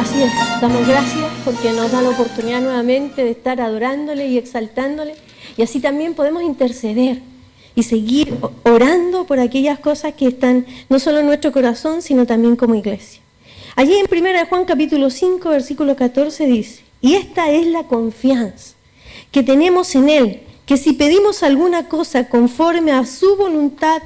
Así es, damos gracias porque nos da la oportunidad nuevamente de estar adorándole y exaltándole, y así también podemos interceder y seguir orando por aquellas cosas que están no solo en nuestro corazón, sino también como iglesia. Allí en 1 Juan capítulo 5, versículo 14 dice: y esta es la confianza que tenemos en Él, que si pedimos alguna cosa conforme a su voluntad,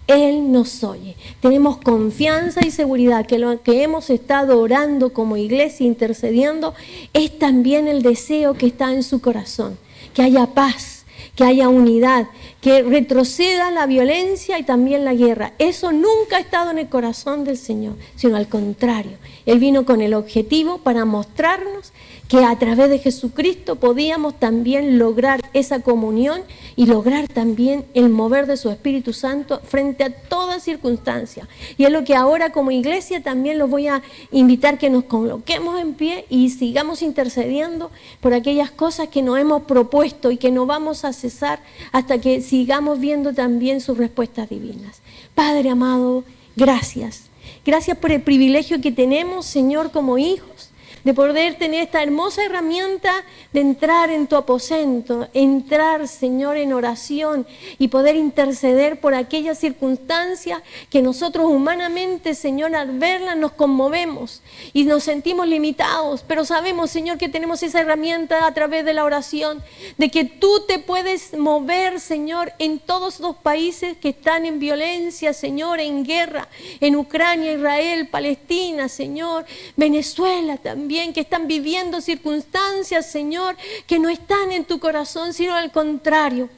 Él nos oye. Tenemos confianza y seguridad que lo que hemos estado orando como iglesia, intercediendo, es también el deseo que está en su corazón, que haya paz, que haya unidad, que retroceda la violencia y también la guerra. Eso nunca ha estado en el corazón del Señor, sino al contrario. Él vino con el objetivo para mostrarnos que a través de Jesucristo podíamos también lograr esa comunión y lograr también el mover de su Espíritu Santo frente a toda circunstancia. Y es lo que ahora como iglesia también los voy a invitar que nos coloquemos en pie y sigamos intercediendo por aquellas cosas que nos hemos propuesto y que no vamos a cesar hasta que sigamos viendo también sus respuestas divinas. Padre amado, gracias. Gracias por el privilegio que tenemos, Señor, como hijos, de poder tener esta hermosa herramienta de entrar en tu aposento, entrar, Señor, en oración y poder interceder por aquellas circunstancias que nosotros humanamente, Señor, al verlas nos conmovemos y nos sentimos limitados, pero sabemos, Señor, que tenemos esa herramienta a través de la oración, de que tú te puedes mover, Señor, en todos los países que están en violencia, Señor, en guerra, en Ucrania, Israel, Palestina, Señor, Venezuela también, que están viviendo circunstancias, Señor, que no están en tu corazón, sino al contrario.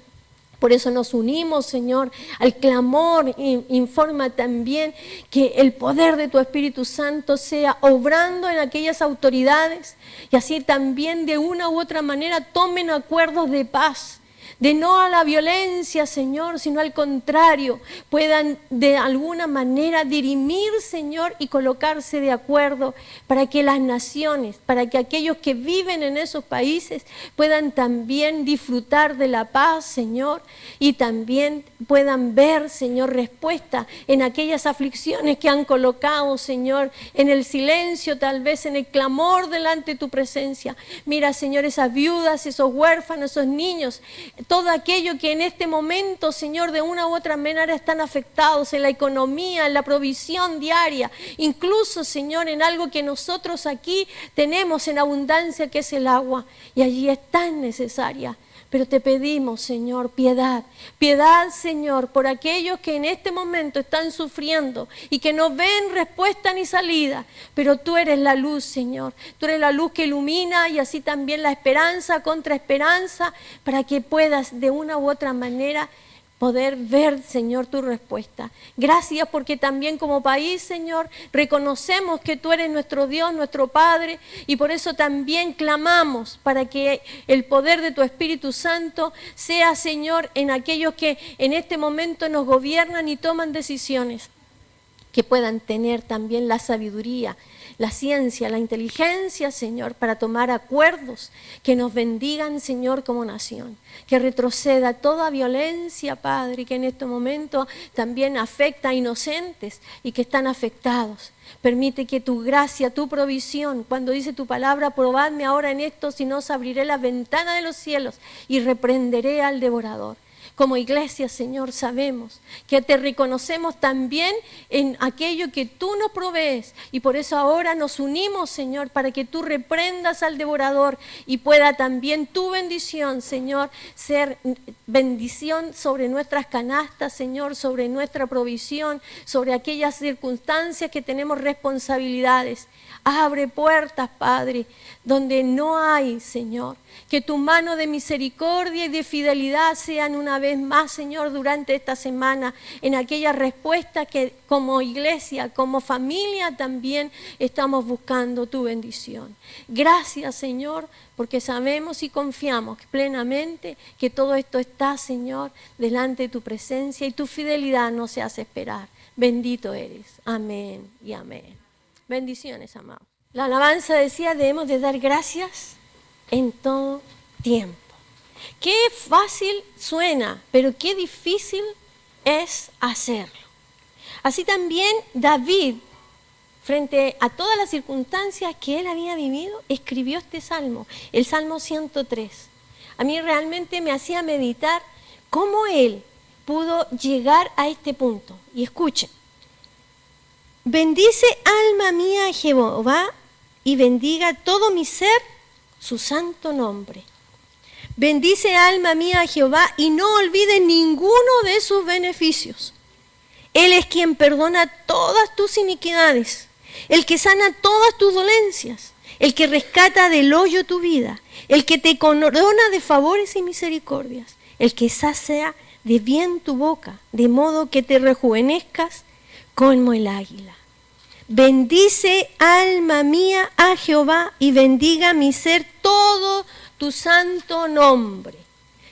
Por eso nos unimos, Señor, al clamor. Informa también que el poder de tu Espíritu Santo sea obrando en aquellas autoridades y así también de una u otra manera tomen acuerdos de paz. De no a la violencia, Señor, sino al contrario, puedan de alguna manera dirimir, Señor, y colocarse de acuerdo para que las naciones, para que aquellos que viven en esos países puedan también disfrutar de la paz, Señor, y también puedan ver, Señor, respuesta en aquellas aflicciones que han colocado, Señor, en el silencio, tal vez en el clamor delante de tu presencia. Mira, Señor, esas viudas, esos huérfanos, esos niños, todo aquello que en este momento, Señor, de una u otra manera están afectados en la economía, en la provisión diaria, incluso, Señor, en algo que nosotros aquí tenemos en abundancia, que es el agua, y allí es tan necesaria. Pero te pedimos, Señor, piedad. Piedad, Señor, por aquellos que en este momento están sufriendo y que no ven respuesta ni salida. Pero tú eres la luz, Señor. Tú eres la luz que ilumina y así también la esperanza contra esperanza para que puedas de una u otra manera poder ver, Señor, tu respuesta. Gracias porque también como país, Señor, reconocemos que tú eres nuestro Dios, nuestro Padre, y por eso también clamamos para que el poder de tu Espíritu Santo sea, Señor, en aquellos que en este momento nos gobiernan y toman decisiones, que puedan tener también la sabiduría, la ciencia, la inteligencia, Señor, para tomar acuerdos que nos bendigan, Señor, como nación. Que retroceda toda violencia, Padre, que en este momento también afecta a inocentes y que están afectados. Permite que tu gracia, tu provisión, cuando dice tu palabra, probadme ahora en esto, si no os abriré la ventana de los cielos y reprenderé al devorador. Como iglesia, Señor, sabemos que te reconocemos también en aquello que tú nos provees y por eso ahora nos unimos, Señor, para que tú reprendas al devorador y pueda también tu bendición, Señor, ser bendición sobre nuestras canastas, Señor, sobre nuestra provisión, sobre aquellas circunstancias que tenemos responsabilidades. Abre puertas, Padre, donde no hay, Señor. Que tu mano de misericordia y de fidelidad sean una vez más, Señor, durante esta semana, en aquellas respuestas que como iglesia, como familia también estamos buscando tu bendición. Gracias, Señor, porque sabemos y confiamos plenamente que todo esto está, Señor, delante de tu presencia y tu fidelidad no se hace esperar. Bendito eres. Amén y amén. Bendiciones, amados. La alabanza decía, debemos de dar gracias en todo tiempo. Qué fácil suena, pero qué difícil es hacerlo. Así también David frente a todas las circunstancias que él había vivido, escribió este salmo, el Salmo 103. A mí realmente me hacía meditar cómo él pudo llegar a este punto. Y escuchen, bendice alma mía a Jehová y bendiga todo mi ser su santo nombre. Bendice alma mía a Jehová y no olvides ninguno de sus beneficios. Él es quien perdona todas tus iniquidades, el que sana todas tus dolencias, el que rescata del hoyo tu vida, el que te corona de favores y misericordias, el que sacia de bien tu boca, de modo que te rejuvenezcas como el águila. Bendice alma mía a Jehová y bendiga mi ser todo tu santo nombre.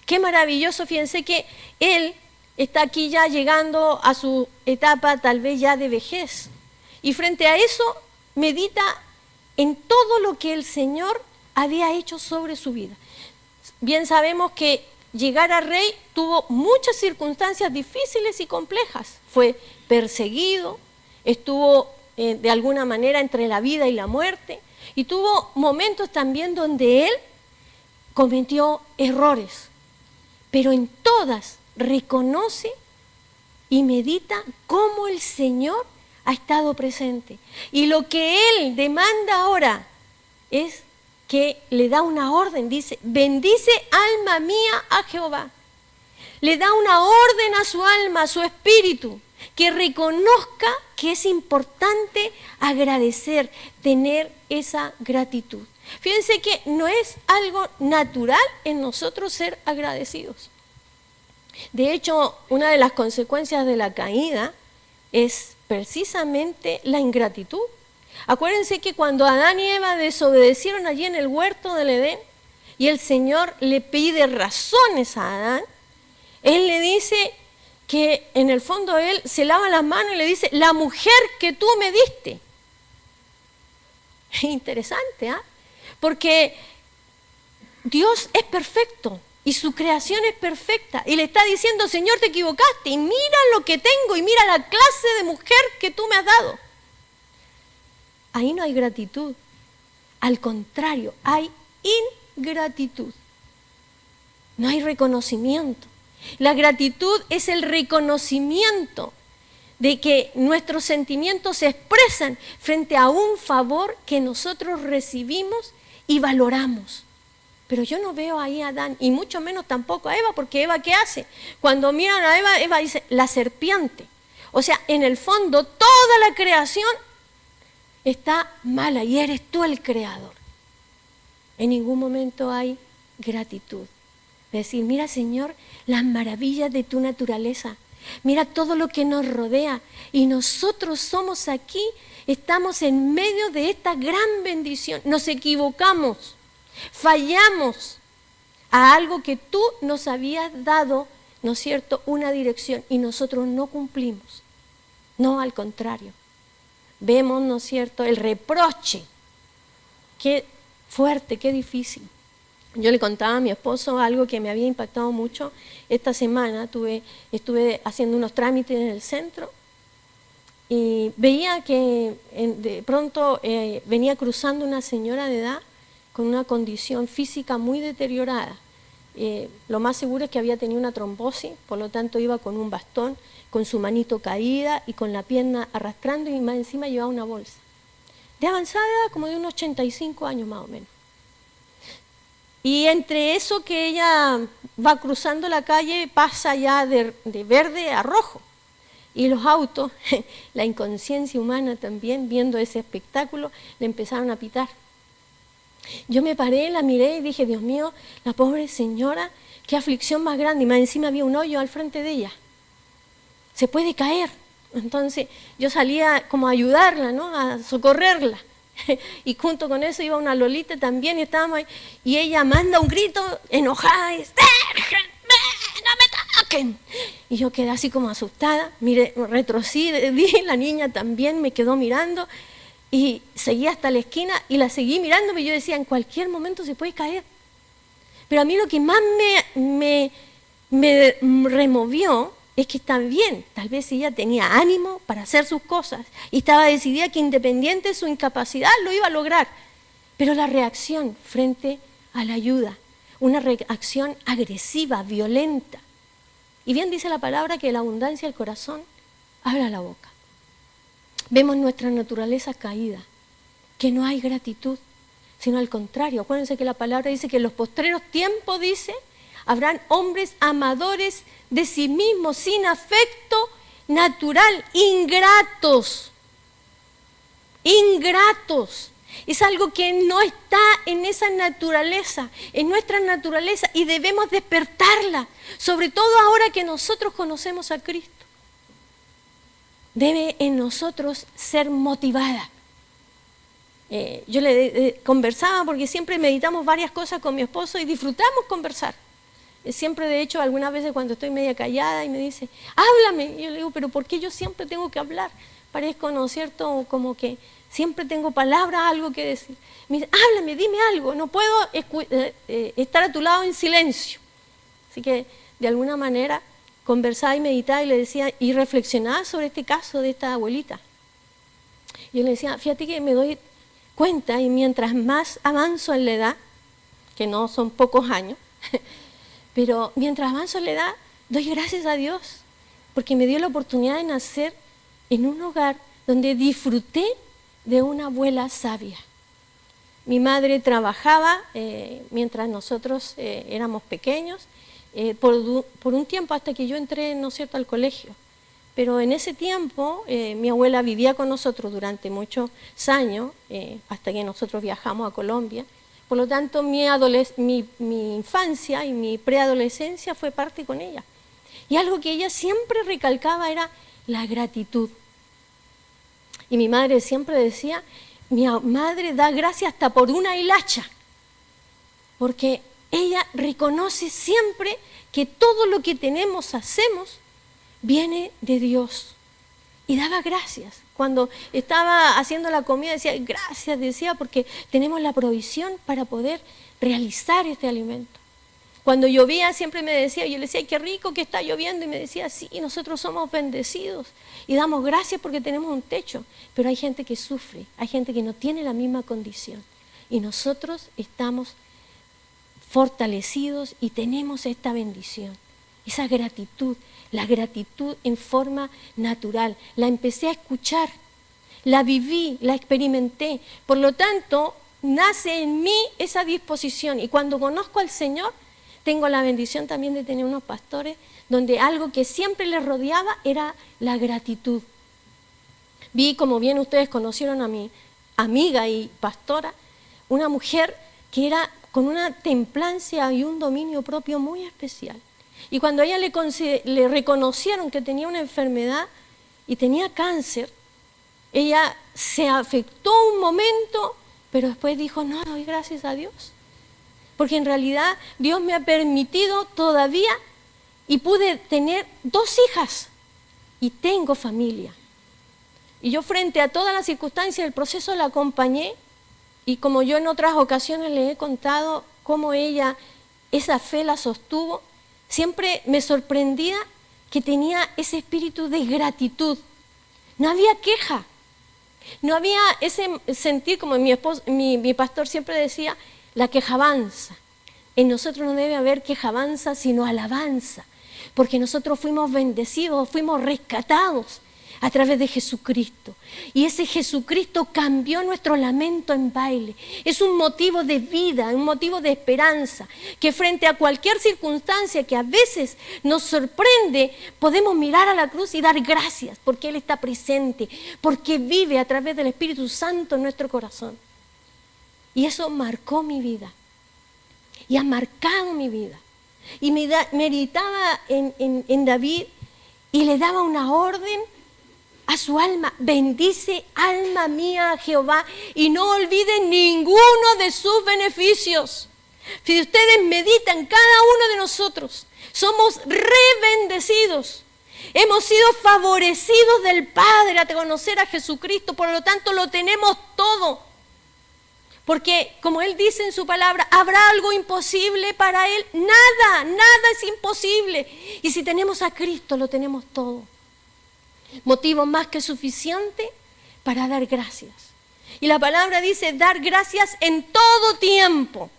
Qué maravilloso, fíjense que él está aquí ya llegando a su etapa tal vez ya de vejez. Y frente a eso medita en todo lo que el Señor había hecho sobre su vida. Bien sabemos que llegar a rey tuvo muchas circunstancias difíciles y complejas. Fue perseguido, estuvo de alguna manera entre la vida y la muerte, y tuvo momentos también donde él cometió errores, pero en todas reconoce y medita cómo el Señor ha estado presente. Y lo que él demanda ahora es que le da una orden, dice, bendice alma mía a Jehová. Le da una orden a su alma, a su espíritu, que reconozca que es importante agradecer, tener esa gratitud. Fíjense que no es algo natural en nosotros ser agradecidos. De hecho, una de las consecuencias de la caída es precisamente la ingratitud. Acuérdense que cuando Adán y Eva desobedecieron allí en el huerto del Edén y el Señor le pide razones a Adán, Él le dice que en el fondo Él se lava las manos y le dice, la mujer que tú me diste. Interesante, ¿ah? Porque Dios es perfecto y su creación es perfecta. Y le está diciendo, Señor, te equivocaste y mira lo que tengo y mira la clase de mujer que tú me has dado. Ahí no hay gratitud. Al contrario, hay ingratitud. No hay reconocimiento. La gratitud es el reconocimiento de que nuestros sentimientos se expresan frente a un favor que nosotros recibimos y valoramos. Pero yo no veo ahí a Adán, y mucho menos tampoco a Eva, porque Eva, ¿qué hace? Cuando miran a Eva, Eva dice, la serpiente. O sea, en el fondo, toda la creación está mala y eres tú el creador. En ningún momento hay gratitud. Decir, mira, Señor, las maravillas de tu naturaleza. Mira todo lo que nos rodea. Y nosotros somos aquí, estamos en medio de esta gran bendición. Nos equivocamos, fallamos a algo que tú nos habías dado, ¿no es cierto?, una dirección, y nosotros no cumplimos. No, al contrario. Vemos, ¿no es cierto?, el reproche. Qué fuerte, qué difícil. Yo le contaba a mi esposo algo que me había impactado mucho. Esta semana estuve haciendo unos trámites en el centro y veía que de pronto venía cruzando una señora de edad con una condición física muy deteriorada. Lo más seguro es que había tenido una trombosis, por lo tanto iba con un bastón, con su manito caída y con la pierna arrastrando, y más encima llevaba una bolsa. De avanzada edad, como de unos 85 años más o menos. Y entre eso que ella va cruzando la calle, pasa ya de verde a rojo. Y los autos, la inconsciencia humana también, viendo ese espectáculo, le empezaron a pitar. Yo me paré, la miré y dije, Dios mío, la pobre señora, qué aflicción más grande. Y más encima había un hoyo al frente de ella. Se puede caer. Entonces yo salía como a ayudarla, ¿no?, a socorrerla. Y junto con eso iba una lolita también y estábamos ahí, y ella manda un grito enojada y dice, ¡déjenme, no me toquen! Y yo quedé así como asustada, miré, retrocedí, la niña también me quedó mirando y seguí hasta la esquina y la seguí mirando, pero yo decía, en cualquier momento se puede caer. Pero a mí lo que más me removió es que también, tal vez ella tenía ánimo para hacer sus cosas y estaba decidida que independiente de su incapacidad lo iba a lograr. Pero la reacción frente a la ayuda, una reacción agresiva, violenta. Y bien dice la palabra que la abundancia del corazón habla la boca. Vemos nuestra naturaleza caída, que no hay gratitud, sino al contrario. Acuérdense que la palabra dice que en los postreros tiempos, dice, habrán hombres amadores de sí mismos, sin afecto natural, ingratos. Ingratos. Es algo que no está en esa naturaleza, en nuestra naturaleza, y debemos despertarla, sobre todo ahora que nosotros conocemos a Cristo. Debe en nosotros ser motivada. Yo le conversaba porque siempre meditamos varias cosas con mi esposo y disfrutamos conversar. Siempre, de hecho, algunas veces cuando estoy media callada y me dice, háblame. Y yo le digo, pero ¿por qué yo siempre tengo que hablar? Parezco, ¿no es cierto?, como que siempre tengo palabras, algo que decir. Me dice, háblame, dime algo, no puedo estar a tu lado en silencio. Así que, de alguna manera, conversaba y meditaba y le decía, y reflexionaba sobre este caso de esta abuelita. Yo le decía, fíjate que me doy cuenta, y mientras más avanzo en la edad, que no son pocos años, pero mientras avanzo en la edad, doy gracias a Dios, porque me dio la oportunidad de nacer en un hogar donde disfruté de una abuela sabia. Mi madre trabajaba mientras nosotros éramos pequeños, por un tiempo hasta que yo entré, ¿no es cierto?, al colegio. Pero en ese tiempo mi abuela vivía con nosotros durante muchos años, hasta que nosotros viajamos a Colombia. Por lo tanto, mi infancia y mi preadolescencia fue parte con ella. Y algo que ella siempre recalcaba era la gratitud. Y mi madre siempre decía, mi madre da gracias hasta por una hilacha, porque ella reconoce siempre que todo lo que tenemos, hacemos, viene de Dios. Y daba gracias. Cuando estaba haciendo la comida decía, gracias, decía, porque tenemos la provisión para poder realizar este alimento. Cuando llovía siempre me decía, yo le decía, ay, qué rico que está lloviendo, y me decía, sí, nosotros somos bendecidos y damos gracias porque tenemos un techo. Pero hay gente que sufre, hay gente que no tiene la misma condición, y nosotros estamos fortalecidos y tenemos esta bendición, esa gratitud, la gratitud en forma natural. La empecé a escuchar, la viví, la experimenté, por lo tanto nace en mí esa disposición, y cuando conozco al Señor tengo la bendición también de tener unos pastores donde algo que siempre les rodeaba era la gratitud. Vi, como bien ustedes conocieron a mi amiga y pastora, una mujer que era con una templancia y un dominio propio muy especial. Y cuando a ella le reconocieron que tenía una enfermedad y tenía cáncer, ella se afectó un momento, pero después dijo, no, doy gracias a Dios. Porque en realidad Dios me ha permitido todavía, y pude tener 2 hijas y tengo familia. Y yo, frente a todas las circunstancias del proceso, la acompañé, y como yo en otras ocasiones le he contado cómo ella esa fe la sostuvo, siempre me sorprendía que tenía ese espíritu de gratitud. No había queja, no había ese sentir, como mi pastor siempre decía, la quejabanza. En nosotros no debe haber quejabanza, sino alabanza, porque nosotros fuimos bendecidos, fuimos rescatados a través de Jesucristo. Y ese Jesucristo cambió nuestro lamento en baile. Es un motivo de vida, un motivo de esperanza, que frente a cualquier circunstancia que a veces nos sorprende, podemos mirar a la cruz y dar gracias, porque Él está presente, porque vive a través del Espíritu Santo en nuestro corazón. Y eso marcó mi vida, y ha marcado mi vida. Y meditaba en David, y le daba una orden a su alma: bendice, alma mía, a Jehová, y no olviden ninguno de sus beneficios. Si ustedes meditan, cada uno de nosotros somos rebendecidos. Hemos sido favorecidos del Padre a conocer a Jesucristo, por lo tanto lo tenemos todo. Porque, como Él dice en su palabra, ¿habrá algo imposible para Él? Nada, nada es imposible. Y si tenemos a Cristo, lo tenemos todo. Motivo más que suficiente para dar gracias. Y la palabra dice, dar gracias en todo tiempo.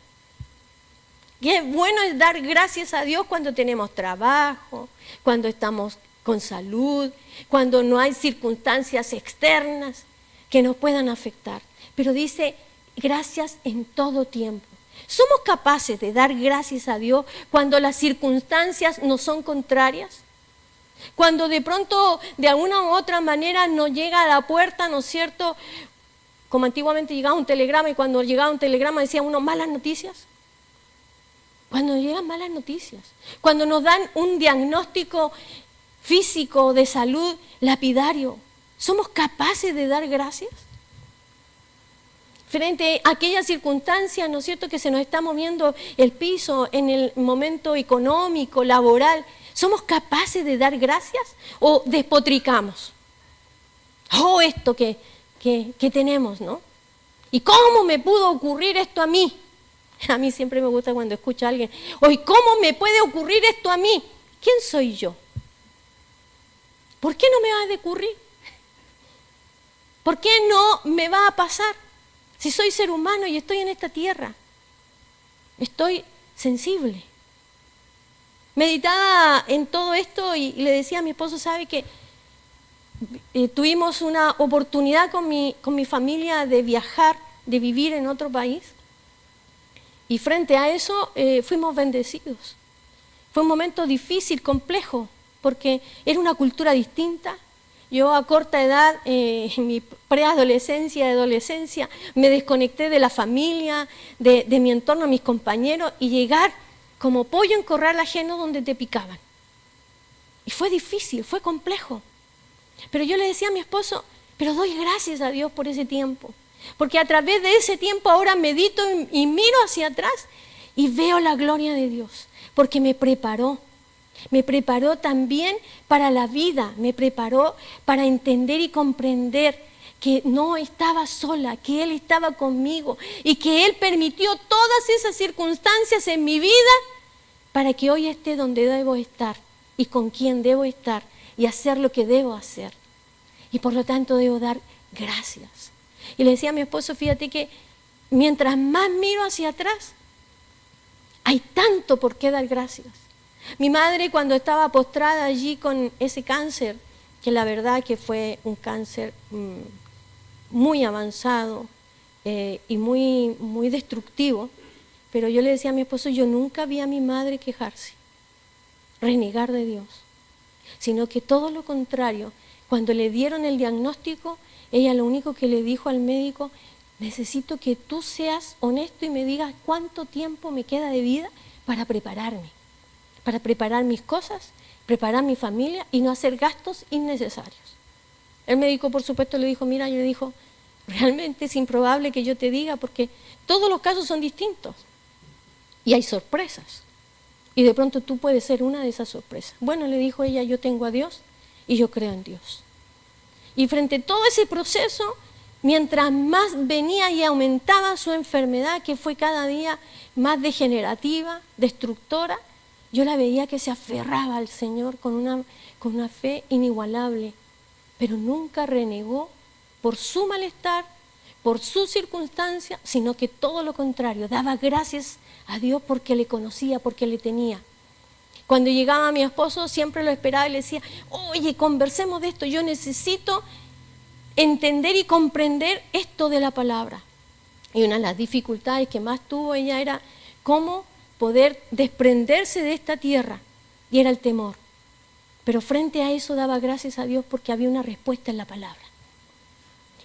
Y es bueno es dar gracias a Dios cuando tenemos trabajo, cuando estamos con salud, cuando no hay circunstancias externas que nos puedan afectar. Pero dice, gracias en todo tiempo. ¿Somos capaces de dar gracias a Dios cuando las circunstancias nos son contrarias? Cuando de pronto, de alguna u otra manera, nos llega a la puerta, ¿no es cierto?, como antiguamente llegaba un telegrama, y cuando llegaba un telegrama decía uno, malas noticias. Cuando llegan malas noticias, cuando nos dan un diagnóstico físico de salud lapidario, ¿somos capaces de dar gracias? Frente a aquellas circunstancias, ¿no es cierto?, que se nos está moviendo el piso en el momento económico, laboral, ¿somos capaces de dar gracias o despotricamos? Oh, esto que tenemos, ¿no? ¿Y cómo me pudo ocurrir esto a mí? A mí siempre me gusta cuando escucho a alguien, oye, ¿cómo me puede ocurrir esto a mí? ¿Quién soy yo? ¿Por qué no me va a ocurrir? ¿Por qué no me va a pasar? Si soy ser humano y estoy en esta tierra, estoy sensible. Meditaba en todo esto y le decía a mi esposo, ¿sabe que tuvimos una oportunidad con mi familia de viajar, de vivir en otro país? Y frente a eso fuimos bendecidos. Fue un momento difícil, complejo, porque era una cultura distinta. Yo a corta edad, en mi preadolescencia y adolescencia, me desconecté de la familia, de mi entorno, mis compañeros, y llegar como pollo en corral ajeno donde te picaban. Y fue difícil, fue complejo. Pero yo le decía a mi esposo, pero doy gracias a Dios por ese tiempo. Porque a través de ese tiempo ahora medito y miro hacia atrás y veo la gloria de Dios. Porque me preparó también para la vida, me preparó para entender y comprender que no estaba sola, que Él estaba conmigo y que Él permitió todas esas circunstancias en mi vida para que hoy esté donde debo estar y con quien debo estar y hacer lo que debo hacer. Y por lo tanto debo dar gracias. Y le decía a mi esposo, fíjate que mientras más miro hacia atrás, hay tanto por qué dar gracias. Mi madre, cuando estaba postrada allí con ese cáncer, que la verdad que fue un cáncer muy avanzado y muy, muy destructivo, pero yo le decía a mi esposo, yo nunca vi a mi madre quejarse, renegar de Dios, sino que todo lo contrario, cuando le dieron el diagnóstico, ella lo único que le dijo al médico, necesito que tú seas honesto y me digas cuánto tiempo me queda de vida para prepararme, para preparar mis cosas, preparar mi familia y no hacer gastos innecesarios. El médico, por supuesto, le dijo, mira, yo le dijo, realmente es improbable que yo te diga porque todos los casos son distintos y hay sorpresas. Y de pronto tú puedes ser una de esas sorpresas. Bueno, le dijo ella, yo tengo a Dios y yo creo en Dios. Y frente a todo ese proceso, mientras más venía y aumentaba su enfermedad, que fue cada día más degenerativa, destructora, yo la veía que se aferraba al Señor con una fe inigualable, pero nunca renegó por su malestar, por su circunstancia, sino que todo lo contrario, daba gracias a Dios porque le conocía, porque le tenía. Cuando llegaba mi esposo siempre lo esperaba y le decía, oye, conversemos de esto, yo necesito entender y comprender esto de la palabra. Y una de las dificultades que más tuvo ella era cómo poder desprenderse de esta tierra, y era el temor. Pero frente a eso daba gracias a Dios porque había una respuesta en la palabra.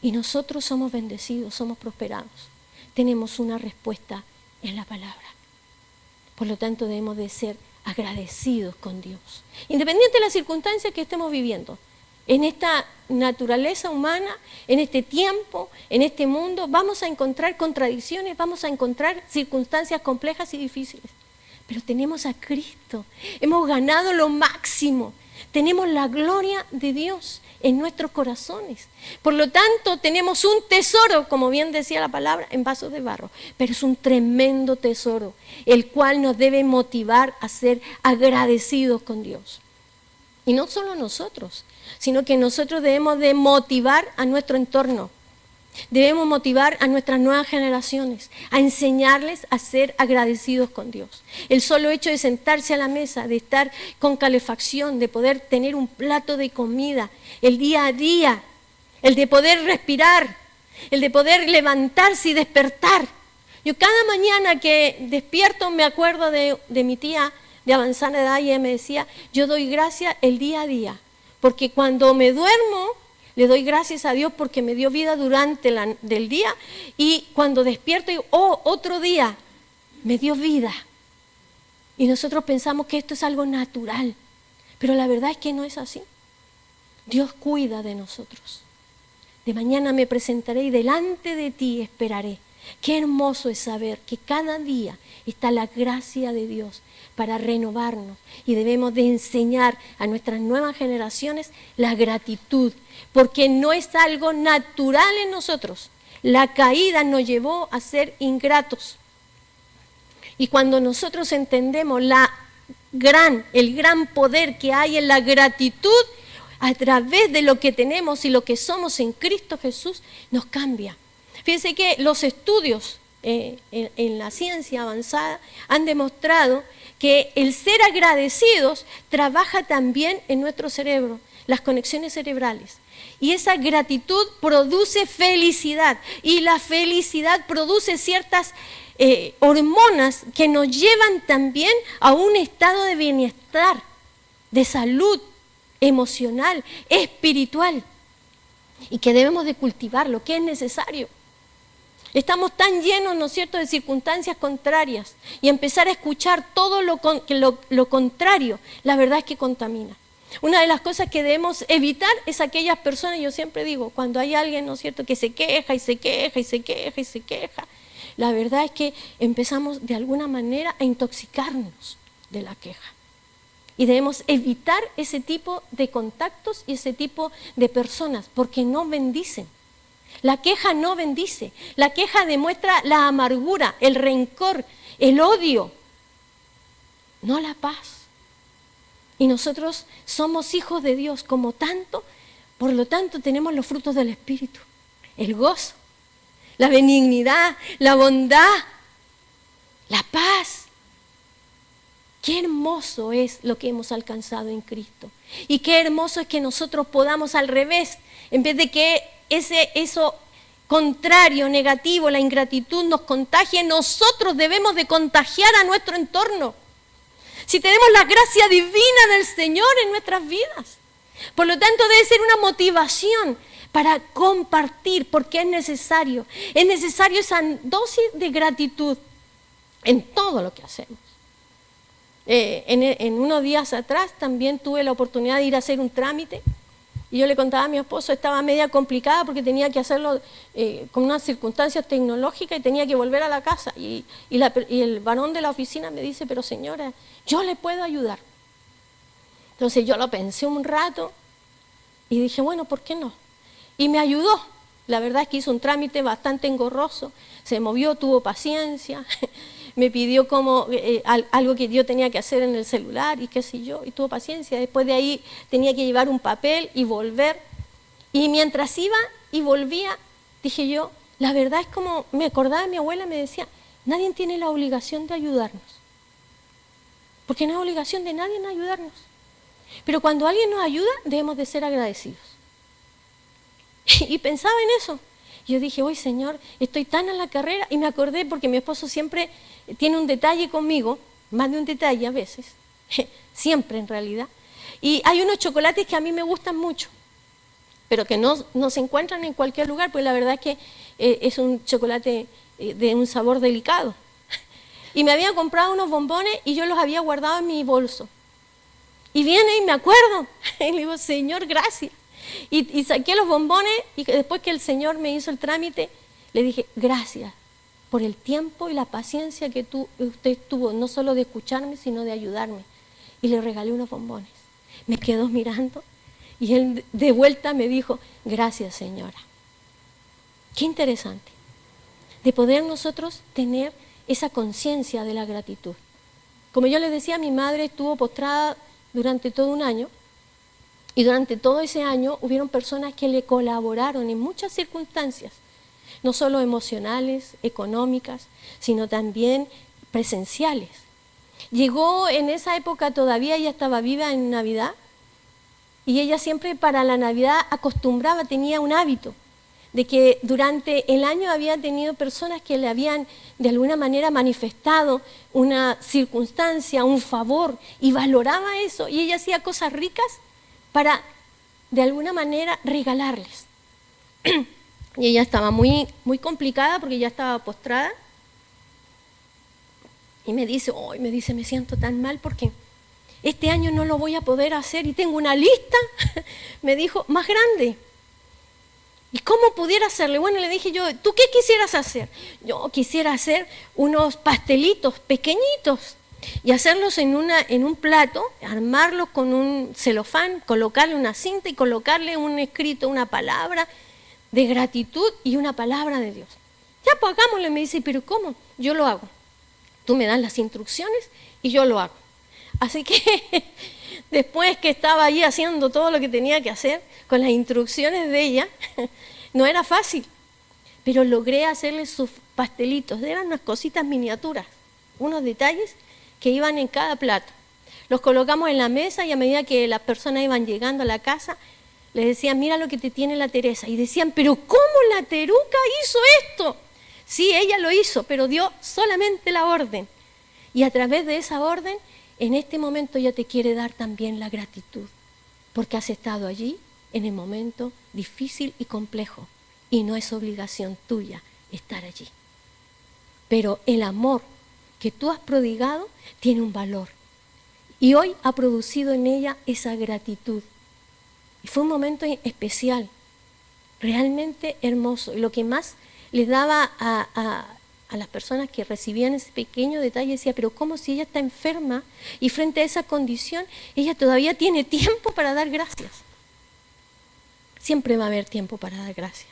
Y nosotros somos bendecidos, somos prosperados, tenemos una respuesta en la palabra. Por lo tanto debemos de ser agradecidos con Dios, independiente de las circunstancias que estemos viviendo. En esta naturaleza humana, en este tiempo, en este mundo, vamos a encontrar contradicciones, vamos a encontrar circunstancias complejas y difíciles. Pero tenemos a Cristo, hemos ganado lo máximo, tenemos la gloria de Dios en nuestros corazones. Por lo tanto, tenemos un tesoro, como bien decía la palabra, en vasos de barro, pero es un tremendo tesoro, el cual nos debe motivar a ser agradecidos con Dios. Y no solo nosotros, sino que nosotros debemos de motivar a nuestro entorno. Debemos motivar a nuestras nuevas generaciones, a enseñarles a ser agradecidos con Dios. El solo hecho de sentarse a la mesa, de estar con calefacción, de poder tener un plato de comida, el día a día, el de poder respirar, el de poder levantarse y despertar. Yo cada mañana que despierto me acuerdo de mi tía de avanzada edad y ella me decía, yo doy gracias el día a día, porque cuando me duermo, le doy gracias a Dios porque me dio vida durante el día y cuando despierto digo, oh, otro día, me dio vida. Y nosotros pensamos que esto es algo natural, pero la verdad es que no es así. Dios cuida de nosotros. De mañana me presentaré y delante de ti esperaré. Qué hermoso es saber que cada día está la gracia de Dios para renovarnos y debemos de enseñar a nuestras nuevas generaciones la gratitud, porque no es algo natural en nosotros. La caída nos llevó a ser ingratos. Y cuando nosotros entendemos el gran poder que hay en la gratitud, a través de lo que tenemos y lo que somos en Cristo Jesús, nos cambia. Fíjense que los estudios en la ciencia avanzada han demostrado que el ser agradecidos trabaja también en nuestro cerebro, las conexiones cerebrales. Y esa gratitud produce felicidad y la felicidad produce ciertas hormonas que nos llevan también a un estado de bienestar, de salud emocional, espiritual, y que debemos de cultivarlo, que es necesario. Estamos tan llenos, ¿no es cierto?, de circunstancias contrarias y empezar a escuchar todo lo contrario, la verdad es que contamina. Una de las cosas que debemos evitar es aquellas personas, yo siempre digo, cuando hay alguien, ¿no es cierto?, que se queja y se queja y se queja y se queja, la verdad es que empezamos de alguna manera a intoxicarnos de la queja. Y debemos evitar ese tipo de contactos y ese tipo de personas, porque no bendicen. La queja no bendice, la queja demuestra la amargura, el rencor, el odio, no la paz. Y nosotros somos hijos de Dios como tanto, por lo tanto tenemos los frutos del Espíritu, el gozo, la benignidad, la bondad, la paz. Qué hermoso es lo que hemos alcanzado en Cristo. Y qué hermoso es que nosotros podamos al revés, en vez de que eso contrario, negativo, la ingratitud nos contagie, nosotros debemos de contagiar a nuestro entorno. Si tenemos la gracia divina del Señor en nuestras vidas. Por lo tanto, debe ser una motivación para compartir, porque es necesario esa dosis de gratitud en todo lo que hacemos. En unos días atrás también tuve la oportunidad de ir a hacer un trámite y yo le contaba a mi esposo, estaba media complicada porque tenía que hacerlo con unas circunstancias tecnológicas y tenía que volver a la casa y el varón de la oficina me dice, pero señora, yo le puedo ayudar. Entonces yo lo pensé un rato y dije, bueno, ¿por qué no? Y me ayudó. La verdad es que hizo un trámite bastante engorroso, se movió, tuvo paciencia, me pidió algo que yo tenía que hacer en el celular y qué sé yo, y tuvo paciencia. Después de ahí tenía que llevar un papel y volver. Y mientras iba y volvía, dije yo, la verdad es como me acordaba de mi abuela, me decía, nadie tiene la obligación de ayudarnos. Porque no es obligación de nadie en ayudarnos. Pero cuando alguien nos ayuda, debemos de ser agradecidos. Y pensaba en eso. Yo dije, hoy Señor, estoy tan en la carrera, y me acordé porque mi esposo siempre tiene un detalle conmigo, más de un detalle a veces, siempre en realidad, y hay unos chocolates que a mí me gustan mucho, pero que no se encuentran en cualquier lugar, pues la verdad es que es un chocolate de un sabor delicado. Y me había comprado unos bombones y yo los había guardado en mi bolso. Y viene y me acuerdo, y le digo, Señor, gracias. Y saqué los bombones y después que el Señor me hizo el trámite, le dije, gracias por el tiempo y la paciencia que usted tuvo, no solo de escucharme, sino de ayudarme. Y le regalé unos bombones. me quedó mirando y él de vuelta me dijo, gracias señora. Qué interesante, de poder nosotros tener esa conciencia de la gratitud. Como yo les decía, mi madre estuvo postrada durante todo un año y durante todo ese año hubieron personas que le colaboraron en muchas circunstancias, no solo emocionales, económicas, sino también presenciales. Llegó en esa época, todavía ella estaba viva en Navidad, y ella siempre para la Navidad acostumbraba, tenía un hábito de que durante el año había tenido personas que le habían de alguna manera manifestado una circunstancia, un favor, y valoraba eso, y ella hacía cosas ricas para de alguna manera regalarles. Y ella estaba muy complicada porque ya estaba postrada, y me dice, me siento tan mal porque este año no lo voy a poder hacer y tengo una lista, me dijo, más grande. ¿Y cómo pudiera hacerle? Bueno, le dije yo, ¿tú qué quisieras hacer? Yo quisiera hacer unos pastelitos pequeñitos y hacerlos en un plato, armarlos con un celofán, colocarle una cinta y colocarle un escrito, una palabra de gratitud y una palabra de Dios. Ya, pues hagámoslo. Me dice, ¿pero cómo? Yo lo hago. Tú me das las instrucciones y yo lo hago. Así que después que estaba allí haciendo todo lo que tenía que hacer, con las instrucciones de ella, no era fácil, pero logré hacerle sus pastelitos. Eran unas cositas miniaturas, unos detalles que iban en cada plato. Los colocamos en la mesa y a medida que las personas iban llegando a la casa, les decían, mira lo que te tiene la Teresa. Y decían, pero ¿cómo la Teruca hizo esto? Sí, ella lo hizo, pero dio solamente la orden. Y a través de esa orden, en este momento ella te quiere dar también la gratitud, porque has estado allí en el momento difícil y complejo, y no es obligación tuya estar allí. Pero el amor que tú has prodigado tiene un valor, y hoy ha producido en ella esa gratitud. Y fue un momento especial, realmente hermoso, y lo que más les daba a las personas que recibían ese pequeño detalle, decía, pero ¿cómo si ella está enferma y frente a esa condición ella todavía tiene tiempo para dar gracias? Siempre va a haber tiempo para dar gracias,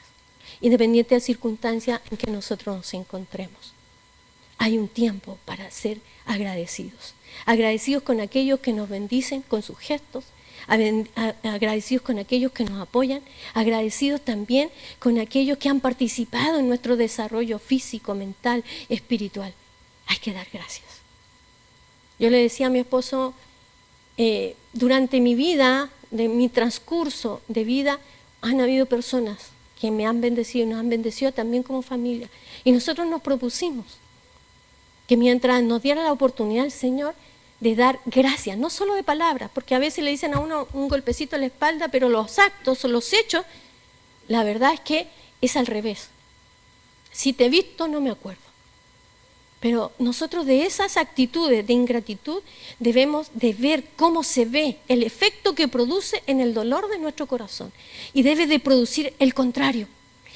independiente de la circunstancia en que nosotros nos encontremos. Hay un tiempo para ser agradecidos, agradecidos con aquellos que nos bendicen con sus gestos, agradecidos con aquellos que nos apoyan, agradecidos también con aquellos que han participado en nuestro desarrollo físico, mental, espiritual. Hay que dar gracias. Yo le decía a mi esposo, durante mi vida, de mi transcurso de vida, han habido personas que me han bendecido y nos han bendecido también como familia. Y nosotros nos propusimos que mientras nos diera la oportunidad el Señor de dar gracias, no solo de palabras, porque a veces le dicen a uno un golpecito en la espalda, pero los actos o los hechos, la verdad es que es al revés. Si te he visto, no me acuerdo. Pero nosotros de esas actitudes de ingratitud debemos de ver cómo se ve el efecto que produce en el dolor de nuestro corazón. Y debe de producir el contrario,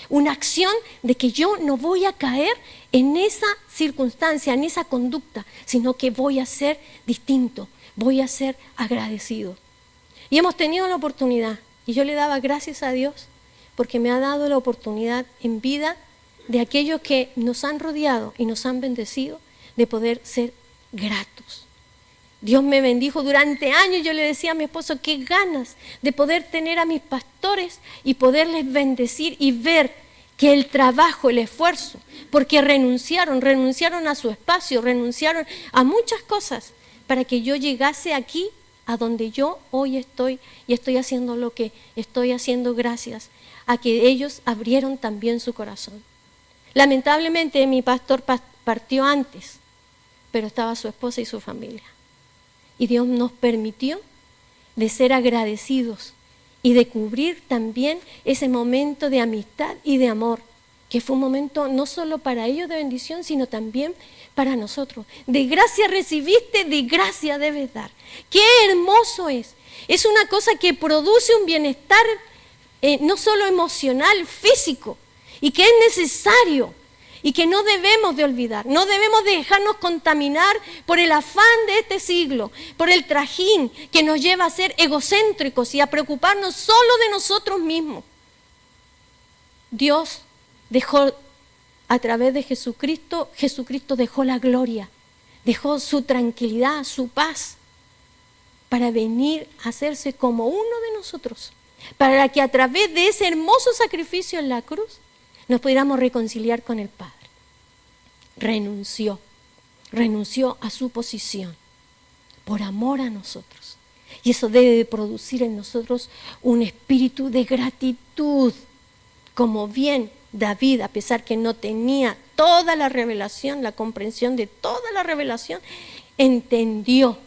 una acción de que yo no voy a caer en esa circunstancia, en esa conducta, sino que voy a ser distinto, voy a ser agradecido. Y hemos tenido la oportunidad, y yo le daba gracias a Dios, porque me ha dado la oportunidad en vida de aquellos que nos han rodeado y nos han bendecido, de poder ser gratos. Dios me bendijo durante años. Yo le decía a mi esposo, qué ganas de poder tener a mis pastores y poderles bendecir y ver que el trabajo, el esfuerzo, porque renunciaron a su espacio, renunciaron a muchas cosas para que yo llegase aquí, a donde yo hoy estoy, y estoy haciendo lo que estoy haciendo gracias a que ellos abrieron también su corazón. Lamentablemente mi pastor partió antes, pero estaba su esposa y su familia. Y Dios nos permitió de ser agradecidos y de cubrir también ese momento de amistad y de amor, que fue un momento no solo para ellos de bendición, sino también para nosotros. De gracia recibiste, de gracia debes dar. ¡Qué hermoso es! Es una cosa que produce un bienestar no solo emocional, físico, y que es necesario. y que no debemos de olvidar. No debemos de dejarnos contaminar por el afán de este siglo, por el trajín que nos lleva a ser egocéntricos y a preocuparnos solo de nosotros mismos. Dios dejó, a través de Jesucristo, Jesucristo dejó la gloria, dejó su tranquilidad, su paz, para venir a hacerse como uno de nosotros, para que a través de ese hermoso sacrificio en la cruz nos pudiéramos reconciliar con el Padre. Renunció a su posición por amor a nosotros. Y eso debe de producir en nosotros un espíritu de gratitud, como bien David, a pesar que no tenía toda la revelación, la comprensión de toda la revelación, entendió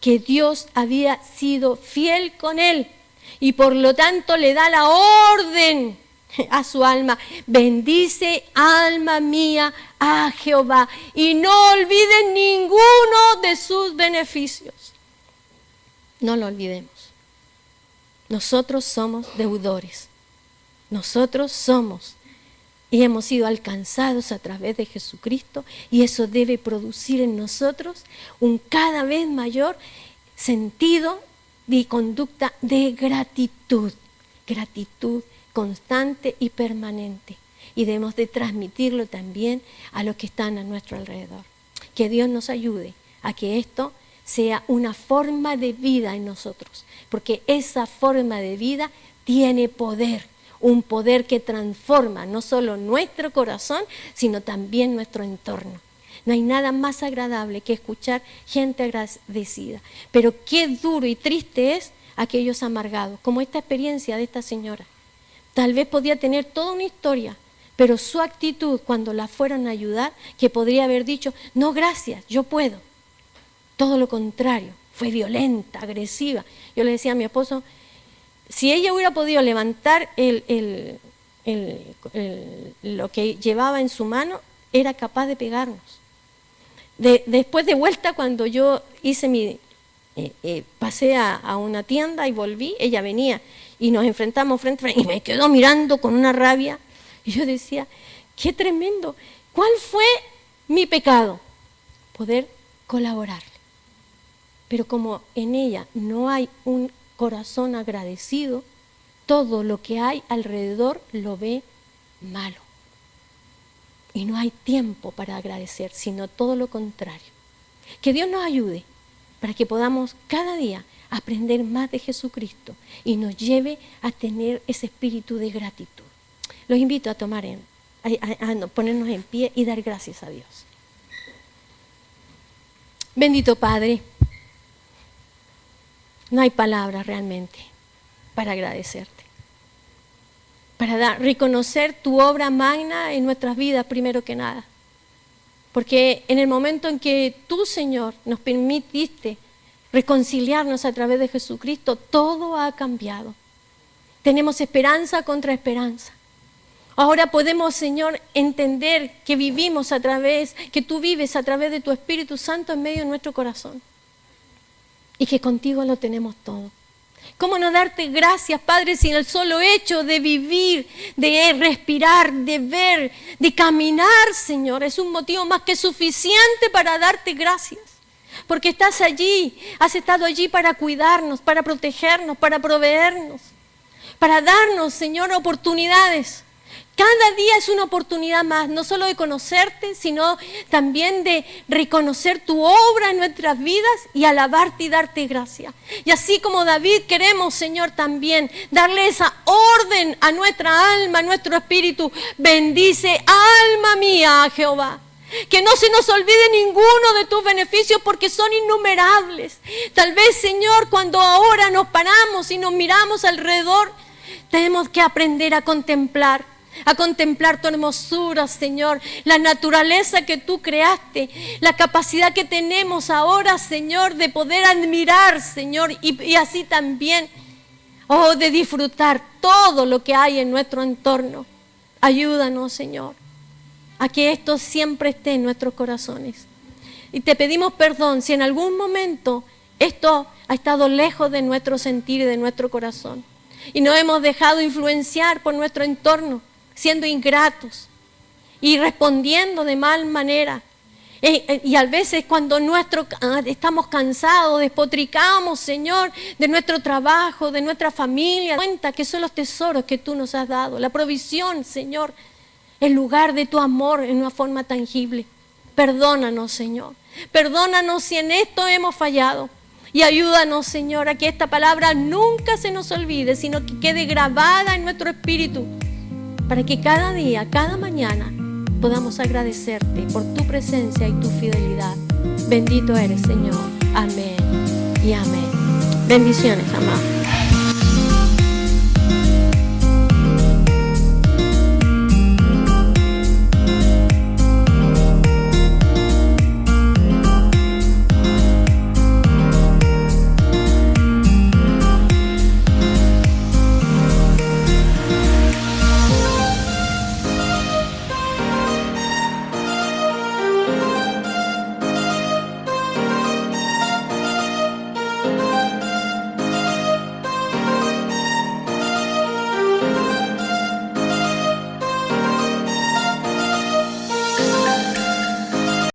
que Dios había sido fiel con él y por lo tanto le da la orden a su alma: bendice, alma mía, a Jehová, y no olvides ninguno de sus beneficios. No lo olvidemos. Nosotros somos deudores. Nosotros somos y hemos sido alcanzados a través de Jesucristo, y eso debe producir en nosotros un cada vez mayor sentido de conducta de gratitud constante y permanente, y debemos de transmitirlo también a los que están a nuestro alrededor. Que Dios nos ayude a que esto sea una forma de vida en nosotros, porque esa forma de vida tiene poder, un poder que transforma no solo nuestro corazón, sino también nuestro entorno. No hay nada más agradable que escuchar gente agradecida, pero qué duro y triste es aquellos amargados, como esta experiencia de esta señora. Tal vez podía tener toda una historia, pero su actitud cuando la fueron a ayudar, que podría haber dicho: no, gracias, yo puedo. Todo lo contrario, fue violenta, agresiva. Yo le decía a mi esposo, si ella hubiera podido levantar lo que llevaba en su mano, era capaz de pegarnos. Después de vuelta, cuando yo hice pasé a una tienda y volví, ella venía y nos enfrentamos frente a frente, y me quedó mirando con una rabia. Y yo decía, qué tremendo. ¿Cuál fue mi pecado? Poder colaborarle. Pero como en ella no hay un corazón agradecido, todo lo que hay alrededor lo ve malo. Y no hay tiempo para agradecer, sino todo lo contrario. Que Dios nos ayude para que podamos cada día aprender más de Jesucristo y nos lleve a tener ese espíritu de gratitud. Los invito a ponernos en pie y dar gracias a Dios. Bendito Padre, no hay palabras realmente para agradecerte, para reconocer tu obra magna en nuestras vidas primero que nada. Porque en el momento en que tú, Señor, nos permitiste reconciliarnos a través de Jesucristo, todo ha cambiado. Tenemos esperanza contra esperanza. Ahora podemos, Señor, entender que vivimos que tú vives a través de tu Espíritu Santo en medio de nuestro corazón. Y que contigo lo tenemos todo. ¿Cómo no darte gracias, Padre, sin el solo hecho de vivir, de respirar, de ver, de caminar, Señor? Es un motivo más que suficiente para darte gracias. Porque estás allí, has estado allí para cuidarnos, para protegernos, para proveernos, para darnos, Señor, oportunidades. Cada día es una oportunidad más, no solo de conocerte, sino también de reconocer tu obra en nuestras vidas y alabarte y darte gracias. Y así como David queremos, Señor, también darle esa orden a nuestra alma, a nuestro espíritu. Bendice, alma mía, a Jehová. Que no se nos olvide ninguno de tus beneficios, porque son innumerables. Tal vez, Señor, cuando ahora nos paramos y nos miramos alrededor, tenemos que aprender a contemplar tu hermosura, Señor, la naturaleza que tú creaste, la capacidad que tenemos ahora, Señor, de poder admirar, Señor, y así también, de disfrutar todo lo que hay en nuestro entorno. Ayúdanos, Señor, a que esto siempre esté en nuestros corazones. Y te pedimos perdón si en algún momento esto ha estado lejos de nuestro sentir y de nuestro corazón, y nos hemos dejado influenciar por nuestro entorno, siendo ingratos y respondiendo de mal manera. Y a veces cuando estamos cansados, despotricamos, Señor, de nuestro trabajo, de nuestra familia, cuenta que son los tesoros que tú nos has dado, la provisión, Señor, el lugar de tu amor en una forma tangible. Perdónanos, Señor, perdónanos si en esto hemos fallado. Y ayúdanos, Señor, a que esta palabra nunca se nos olvide, sino que quede grabada en nuestro espíritu, para que cada día, cada mañana, podamos agradecerte por tu presencia y tu fidelidad. Bendito eres, Señor. Amén y amén. Bendiciones, amados.